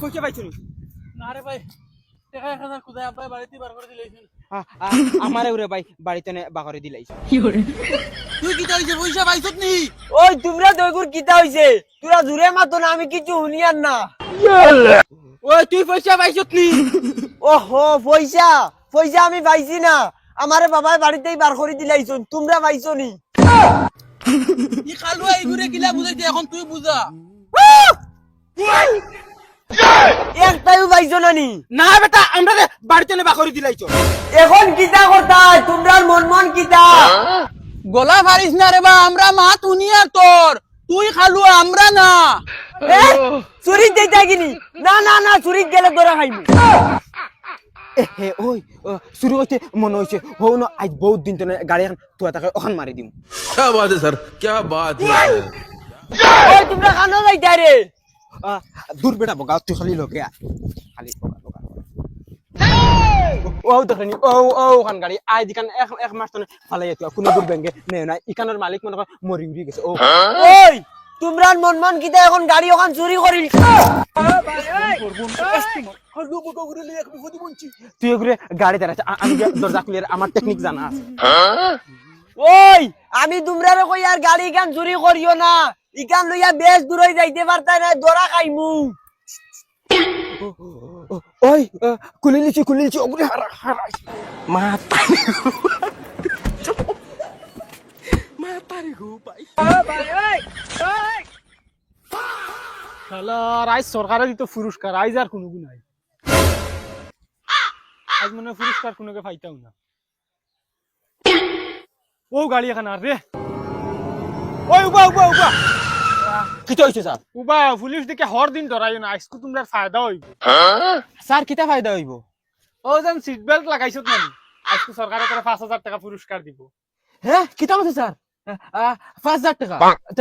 পয়সা পাইছো নি? না রে ভাই, টাকা 1000 খুদাই আব্বাই বাড়িতে বার করে দিলেছেন। আমারে ওরে ভাই বাড়িতে বাকরে দিলাইছো। তুই কি তাইছে পয়সা পাইছত নি? ওই তোমরা দইগুর কিতা হইছে? তোরা জুরে মাতো না, আমি কিছু শুনিয়ার না। ওই তুই পয়সা পাইছত নি? ওহো, পয়সা পয়সা আমি পাইছি না, আমারে বাবাই বাড়িতেই বার করে দিলাইছুন। তোমরা পাইছো নি? ই খালুয়া এইগুরে কিলা বুঝাইতে, এখন তুই বুঝা। একটাইও পাইছো না নি? না বেটা, আমরা বাড়িতে বাকরে দিলাইছো। এখন কিতা করতা? তোমরা মন মন কিতা? গলা ফারিস না রে বা, আমরা মা তুনিয়া তোর, তুই খালুয়া আমরা না। চুরি দেইতা কিনি? না না না, চুরি গেলে ধরা খাইমু। হে ওই শুরু হইতে মনে হইছে হো না, আজ বহুত দিন তো গাড়ি এখন তুই তাকে ওখান মারি দিম। क्या बात है सर, क्या बात है। ওই তোমরা খানো যাইতা রে? দূর বেটা বগা, তুই খালি লোকে খালি বগা বগা। ও দেখনি ও ও ওখান গাড়ি আই দিকান এক মাস তো ফালাই তুই কোনো দূর ব্যাংকে নেও না, ইকানোর মালিক মনে কর মরি উড়ি গেছে। ও ওই তোমরা মন মন কিতা এখন গাড়ি ওখান চুরি করিল? তুই এগুলো গাড়ি দাঁড়াচ্ছে, আমি দরজা খুলে আমার টেকনিক জানা আছে। ওই আমি তোমরা কই আর গাড়ি গান চুরি করিও না, ইকান লইয়া বেশ দূর হয়ে যাইতে পারতাই না, ধরা খাইমু। ওই খুলে লিছি ওগুলো হারাই মাতারি গো ভাই। শালার আজ সরকারে দিত পুরস্কার, আজ আর কোনো নাই। আজ মনে পুরস্কার কোনোকে পাইতাম না। ও গাড়ি এখন আর রে, ওই উবা উবা উবা কিটা হইছে স্যার? উবা, পুলিশ দিকে হর দিন ধরাই না, আজকে তোমরা ফায়দা হইব। স্যার কিটা ফায়দা হইব? ও যেন সিট বেল্ট লাগাইছত না, আজকে সরকারের করে 5000 টাকা পুরস্কার দিব। হ্যাঁ কিটা হচ্ছে স্যার? 5000 টাকা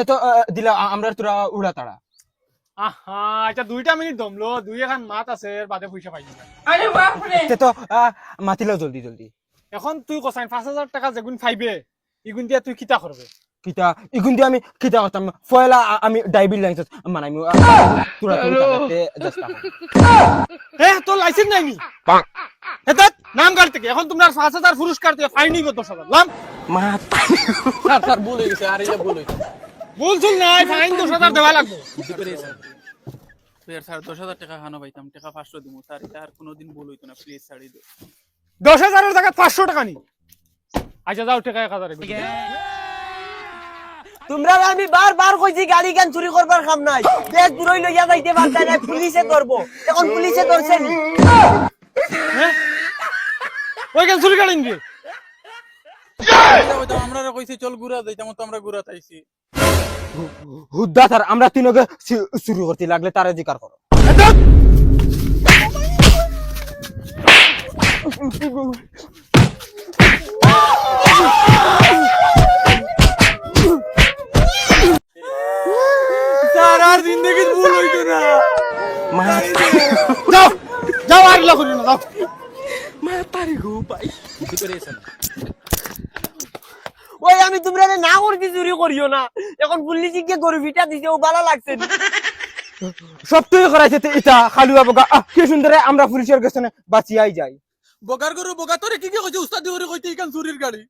তো দিলা আমরা তোরা উড়া তাড়া। আহা, আচ্ছা 2টা মিনিট দমলো, দুই এখন মাত আছে, এর বাদে পয়সা পাইনি। তো মাতিলাও জলদি জলদি। এখন তুই কসাইন 5000 টাকা যেগুন পাইবে, ইগুন দিয়া তুই কিতা করবে? কিটা ইগুন দিয়ে আমি কিটা করতাম? ফয়লা আমি ডাইবিল লাইন্স মানাইম তোরা তোরাতে দস্তা। তোর লাইসেন্স নাই নি? হেতাত নাম গাড়ি থেকে এখন তোমরা 5000 পুরস্কার দিয়ে ফাইন নিব 10000 লাম। মাতা স্যার স্যার ভুল হয়ে গেছে, আর এটা ভুল হইছে। ভুল চুল নাই, ফাইন 10000 দেওয়া লাগবে। স্যার 10,000 টাকা খানো পাইতাম, টাকা 500 দিমু স্যার, এটা আর কোনোদিন ভুল হইতো না, প্লিজ ছাড়ি দিও। 10,000 এর জায়গায় 500 টাকা নি। আচ্ছা যাও, টাকা 1000 তোমরা আমি বারবার কইছি গাড়ি গান চুরি করবার কাম নাই, বেশ দূর হই লইয়া যাইতে পারতাই না, পুলিশে ধরবো। এখন পুলিশে ধরছে নি? ওই কেন চুরি গাড়ি নি? আমরা কইছি চল ঘুরা যাইতাম, তো আমরা ঘুরা তাইছি। হুদ্দা স্যার, আমরা তিনকে শুরু করতে লাগলে তারে জিকার করো। স্যার আর জিন্দেগি ভুল হইতো না। যাও যাও, আর লাগো না, যাও। মাতারি গো ভাই। ওই আমি তোমরা না করছি চুরি করিও না, এখন পুলিশে গিয়ে গরু পিটা দিছে, ও ভালো লাগছে না। সব তুই করাইছে এটা খালুয়া বগা। কি সুন্দর আমরা পুলিশের কাছে বাঁচিয়াই যাই। বগার গরু বগা তোরে কি কি কইছে উস্তাদ দিওরে কইতে ইকান চুরির গাড়ি।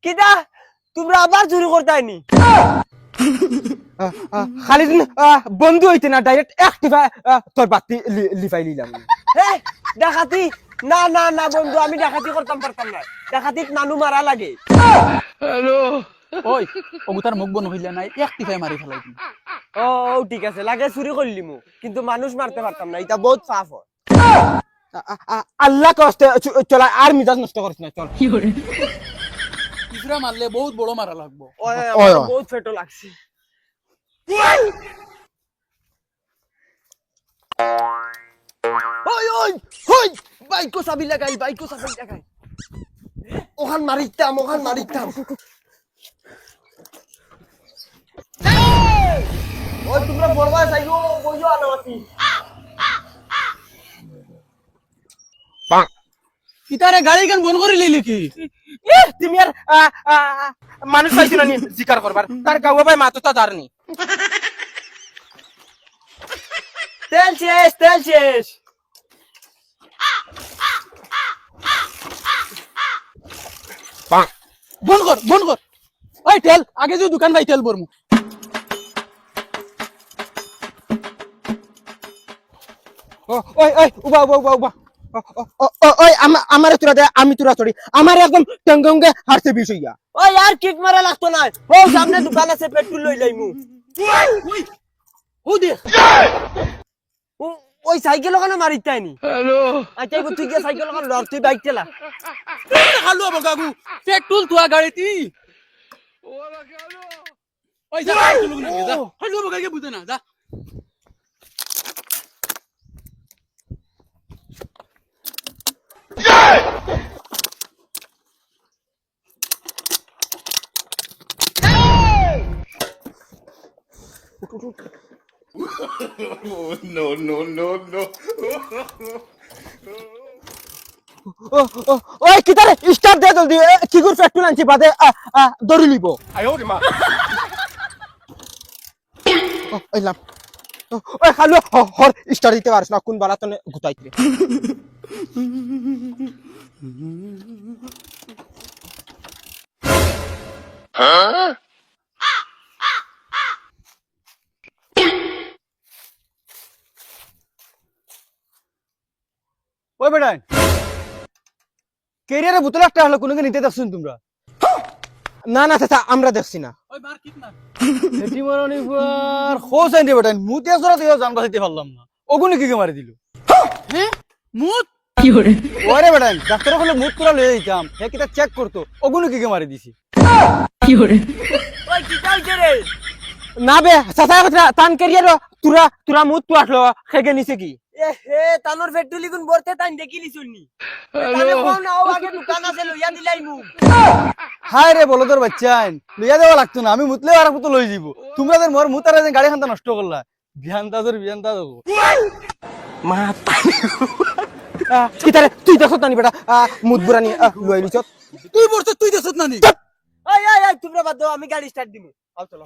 কিটা তোমরা আবার চুরি করতাই নি? খালি বন্ধু হইতে না, ডাইরেক্ট অ্যাক্টিভা তোর বাতি লিফাই লিলাম। হে ডাকাতি? না না না বন্ধু, আমি ডাকাতি করতাম পারতাম না, ডাকাতিত মানু মারা লাগে। ওই ওগুতার মুখ বন হইলা নাই, একটিফাই মারি ফেলাই তুমি। ও ঠিক আছে, লাগে চুরি করলিমু, কিন্তু মানুষ মারতে পারতাম না, এটা বহুত পাপ হয়। আল্লাহ কষ্ট চলা, আর মিজাজ নষ্ট করিস না, চল। ইসরা মারলে বহুত বড় মারা লাগবো। ওই আমার বহুত ফেটো লাগছে। ওই ওই ওই বাইকো চাবি লাগাই, বাইকো চাবি লাগাই, ওখান মারিতাম, ওখান মারিতাম। ওই তোমরা বড়বা চাইও বইও আনামাতি। কিতারে গাড়ি কেন বন্ধ করে লিলি কি? তুমি আর মানুষ পাইছিল না জিকার করবার, তার গাওয়া ভাই মাতো তা দাঁড়নি। তেল শেষ তেল শেষ বন্ধ কর বন্ধ কর। ওই তেল আগে যে দোকান ভাই তেল বরমু। ওই ওই উবা উবা উবা উবা ওই আমার তোরা দে আমি তোরা চড়ি আমার একদম টঙ্গঙ্গে হারছে বিষ হইয়া ওই আর কিক মারা লাগতো না ও সামনে দোকান আছে পেট্রোল লই যাইমু ও দে ওই সাইকেল ওখানে মারিতাইনি হ্যালো আচ্ছা তুই গিয়ে সাইকেল ওখানে লড় তুই বাইক চালা খালো বগাগু পেট্রোল তুয়া গাড়িতি ওই যা পেট্রোল না যা খালো বগাগে বুঝে না যা No, no, no, no. ওই কিতারে স্টার্ট দে জলদি কি করে পেট্রোল আনছি বাদে দড়ি লিব ওইলাম ওই খালু হর স্টার্ট দিতে পারিস না কোন বালা তনে গুতাইতে ওই বেটা কেরিয়ারে বোতল একটা হলো কোনকে নিতে দেখছুন তোমরা না না চাচা আমরা দেখছি না ওই মার কিক মার এটি মারনি পর খোস আইতে বেটা মুতে আসরা তুই জান বাঁচাইতে পারলাম না ওগুনি কি মারি দিল হ্যাঁ মুত ওরে বেটা ডাক্তার বলে মুত পুরা লয়ে দিতাম হে কিটা চেক করতো ওগুনি কি মারি দিছি ওই কি চাইছে রে না বে চাচা কথা তান কেরিয়ার তুরা তুরা মুত তো আসলো খেগে নিছে কি এ হে তানোর পেট্রোল গুন ভরতে তাই দেখিলি শুননি তাহলে কোন নাও আগে দোকান আছে লইয়া দিলাইমু হায় রে বলদর বাচ্চান লইয়া দেওয়া লাগতো না আমি মুতলে আর মতো লই যাব তোমরা যে মোর মুতারে যে গাড়ি খানটা নষ্ট করলা বিয়ানতা দেবো মা কিতারে তুই দেখছ না বেটা মুত বুরানি লই লিছত তুই বলছ তুই দেছত না নি ওই ওই ওই তোমরা বাদ দাও আমি গাড়ি স্টার্ট দিমু আও চলো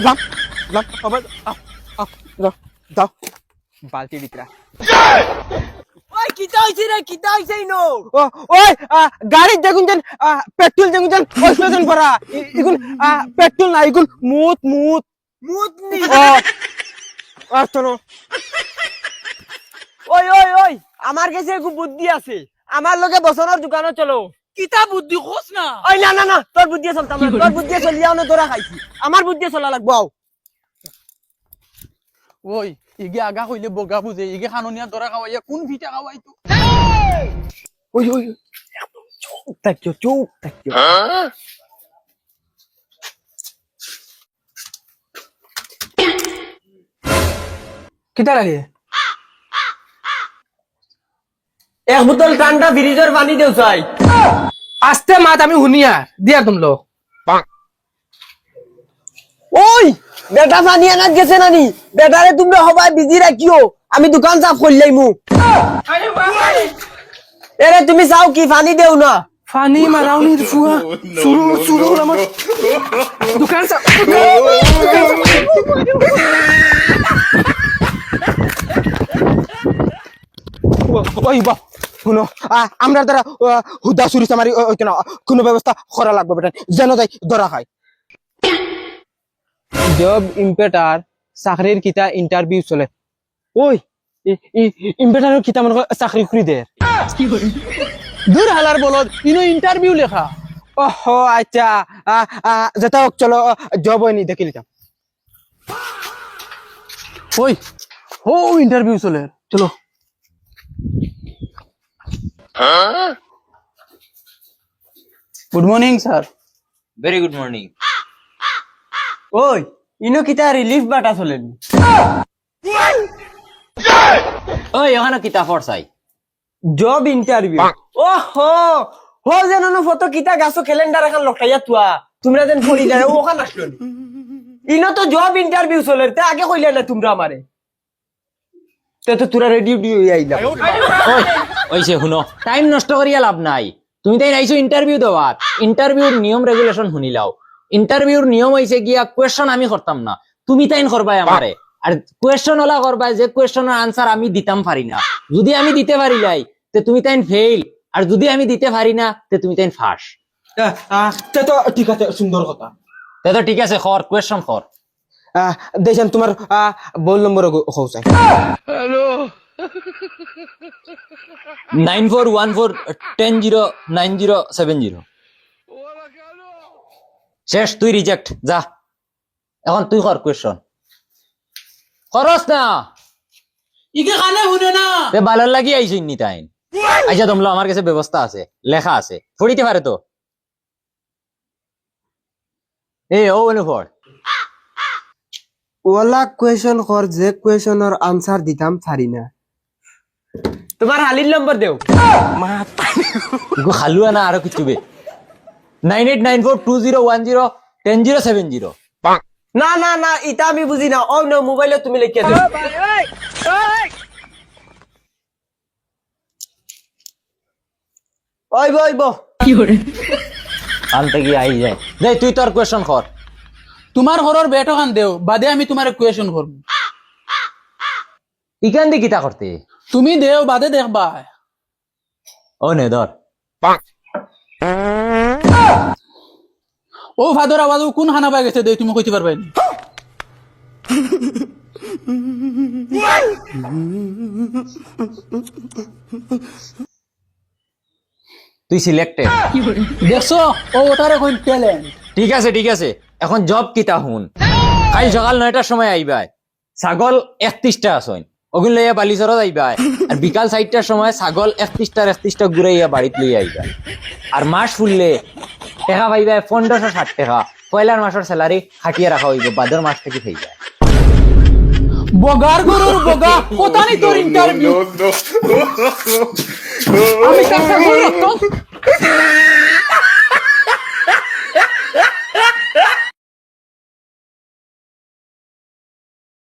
লাম লাম আবার যাও বালতি দিকরা ওই কি চাইছে নো ও ওই গাড়ি দেখুন যেন পেট্রোল দেখুন যেন ওজন করা ইগুন পেট্রোল না ইগুন মুত মুত মুতনি আর তো ওই ওই ওই আমার কাছে খুব বুদ্ধি আছে আমার লগে বসনের দোকানে চলো কিতা বুদ্ধি খোস না ওই না না না তোর বুদ্ধি চলতাম না তোর বুদ্ধি চলিয়াও না তোরা খাইছি আমার বুদ্ধি চলা লাগবো আও ওই ইগে আগা কইলে বগা বুঝে ইগে খাননিয়া দরা খাওয়াইয়া কোন ভিটা খাওয়াইতো ওই ওই চুপ থাকিও কিটা লাগে এক বোতল ঠান্ডা ফ্রিজের পানি দেও চাই আস্তে মাত আমি শুনিয়া দিয়া তোমলো ওই বেটা পানি আনাত গেছে নানি বেটারে তোমরা সবাই বিজি রাখিও আমি দোকান সাফ করলাইমু এরে তুমি চাও কি পানি দেও না ফানি মারাউনি ফুয়া শুরু শুরু আমার দোকান ওই বা শুনো আমরা দ্বারা হুদা চুরি চামারি ওইতো না কোনো ব্যবস্থা করা লাগবে বেটা যেন যাই ধরা খায় জব ইম্পেটার চাকরির কিতা ইন্টারভিউ চলে ওই ইম্পেটারের কিতা মনে চাকরি খুঁড়ি দে দূর হালার বলদ ইনো ইন্টারভিউ লেখা ওহ আচ্ছা যেটা হোক চলো জব হয়নি দেখি নিতাম ওই হো ইন্টারভিউ চলে চলো good morning sir Very good morning. ওই ইনো কিতা রিলিফ বাটা চলেন ওই ওখানে কিতা ফরসাই জব ইন্টারভিউ ওহো হো যেন ফটো কিতা গাছো ক্যালেন্ডার এখন লটাইয়া তুয়া তোমরা যেন ফড়ি যায় ওখান আসলো ইনো তো জব ইন্টারভিউ চলে তে আগে কইলে না তোমরা আমারে তে তো তোরা রেডি হই আইলা ওইসে শুনো টাইম নষ্ট করিয়া লাভ নাই তুমি তাই আইছো ইন্টারভিউ দেওয়ার ইন্টারভিউর নিয়ম রেগুলেশন শুনিলাও ইন্টারভিউর নিয়ম হইছে গিয়া কোয়েশ্চন আমি করতাম না তুমি তাইন করবাই আমারে আর কোয়েশ্চন ওলা করবা যে কোয়েশ্চনের আনসার আমি দিতাম পারি না। যদি আমি দিতে পারি লাই তে তুমি তাইন ফেইল, আর যদি আমি দিতে পারি না তে তুমি তাইন ফাঁস। তে তো ঠিক আছে, সুন্দর কথা। তে তো ঠিক আছে, কর কোয়েশ্চন কর। দেখেন তোমার বল নম্বর হও চাই। 9414109070। শেষ, তুই রিজেক্ট, যা। এখন তুই কর কোয়েশ্চন। করস না ইকে কানে শুনে না। তে ভালো লাগি আইছো নি তাইন। আচ্ছা তোমরা, আমার কাছে ব্যবস্থা আছে, লেখা আছে, পড়িতে পারে তো। ও অনুভব ওলা কোয়েশন কর যে কোয়েশনের আনসার দিতাম পারি না। তোমার হালির নম্বর দেও। খালুয়া না আরো কিছু বে। 989420101070। না না না, ইটা আমি বুঝি না। ও না, মোবাইলে তুমি লিখিয়া দিও। ওইব ওইব। আনতে গিয়ে আই যায়। দেই তুই তোর কোয়েশ্চন কর। তোমার ঘরের বেটো খান দেও, বাদে আমি তোমার কোয়েশন করব। ইকান দি কিতা করতে? তুমি দেও, বাদে দেখবা। ও নে ধর। ও ভাদর আওয়াজ কোন খানা পাই গেছে দেই, তুমি কইতে পারবাই না। তুই সিলেক্টেড। দেখছো, ও ওটার এখন ট্যালেন্ট। ঠিক আছে ঠিক আছে, এখন জব কিতা হুন। কাল সকাল 9টার সময় আইবাই। ছাগল 31টা আসইন, ওগুন লইয়া বালিচরত আইবাই। আর বিকাল 4টার সময় ছাগল 31টা ঘুরাইয়া বাড়িত লইয়া আইবাই। আর মাস ফুললে টাকা পাইবাই 1560 টাকা। পয়লার মাসের স্যালারি খাটিয়ে রাখা হইব, বাদর মাস থেকে হয়ে যায়। বগার গরুর বগা, কোথা নি তোর ইন্টারভিউ। no, no, no. আমি কাছে বলতো